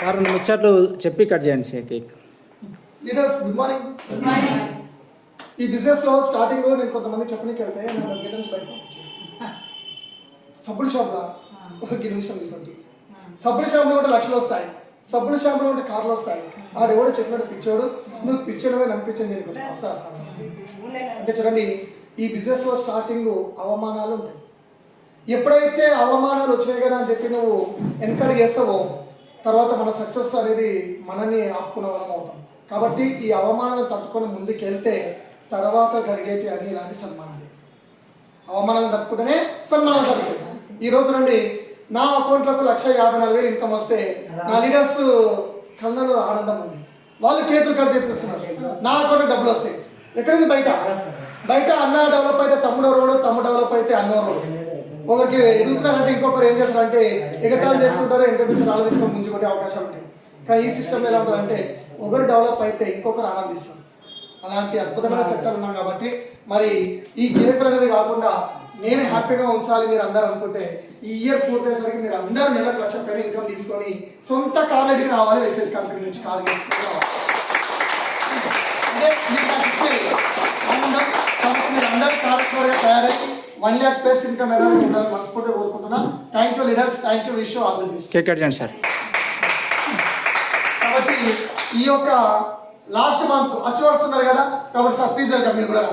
Sir రెండు ముచ్చట్లు చెప్పి కట్ చేయండి కేక్. Leaders good morning. ఈ బిజినెస్లో స్టార్టింగ్ నేను కొంతమంది చెప్పడానికి వెళ్తే నన్ను గేట్ నుంచి బయట పంపించాను. సబ్బుల షాప్లో ఒక నిమిషం తీసుకుంటే సబ్బుల షాప్లో ఉంటే లక్షలు వస్తాయి, సబ్బుల షాప్లో ఉంటే కార్లు వస్తాయి. ఆడెవడో చెప్పినట్టు పిచ్చాడు, నువ్వు పిచ్చడమే నమ్మించని దీనికి వచ్చావు సార్ అంటే చూడండి, ఈ బిజినెస్లో స్టార్టింగ్ అవమానాలు ఉంటాయి. ఎప్పుడైతే అవమానాలు వచ్చినాయి కదా అని చెప్పి నువ్వు వెనకడు చేస్తావో తర్వాత మన సక్సెస్ అనేది మనని ఆపుకున్న వాళ్ళం అవుతాం. కాబట్టి ఈ అవమానాలను తట్టుకొని ముందుకు వెళ్తే తర్వాత జరిగేటి అన్ని ఇలాంటి సన్మానాలు. అవమానాలను తట్టుకుంటేనే సన్మానాలు జరుగుతాయి. ఈరోజు నుండి నా అకౌంట్లకు 1,54,000 ఇన్కమ్ వస్తే నా లీడర్స్ కళ్ళలో ఆనందం ఉంది. వాళ్ళు కేకులు కట్ చేపిస్తున్నారు, నా అకౌంట్కి డబ్బులు వస్తాయి. ఎక్కడిది బయట అన్న డెవలప్ అయితే తమ్ముడు రోడ్, తమ్ముడు డెవలప్ అయితే అన్న రోడ్. ఒకరికి ఎదుగుతున్నారంటే ఇంకొకరు ఏం చేస్తారంటే ఎగతాలు చేస్తుంటారు, వెనక నుంచి రాళ్ళు తీసుకొని ముంచుకొట్టే అవకాశాలు ఉంటాయి. కానీ ఈ సిస్టమ్ ఎలా ఉంటుందంటే ఒకరు డెవలప్ అయితే ఇంకొకరు ఆనందిస్తారు. అలాంటి అద్భుతమైన సెక్టర్ ఉన్నాం. కాబట్టి మరి ఈ కేకులు అనేది కాకుండా నేను హ్యాపీగా ఉంచాలి మీరు అందరూ అనుకుంటే ఈ ఇయర్ పూర్తయ్యేసరికి మీరు అందరూ నెలకు 1,00,000 పైన ఇన్కమ్ తీసుకొని సొంత కార్ రెడీకి రావాలి. వెస్టేజ్ కంపెనీ నుంచి కార్ తీసుకొని రావాలి. అంటే మీరు నాకు ఇచ్చే ఆనందం. కాబట్టి మీరు అందరూ కార్యక్రమంగా తయారై 1,00,000+ ఇన్కమ్ ఎలా ఉండాలని మనస్ఫూర్తిగా కోరుకుంటున్నా. Thank you leaders, thank you, wish you all the best. Cake cut చేయండి సార్. కాబట్టి ఈ యొక్క లాస్ట్ మంత్ వచ్చి వస్తున్నారు కదా, కాబట్టి సార్ ప్లీజ్ వెల్కమ్ మీరు కూడా.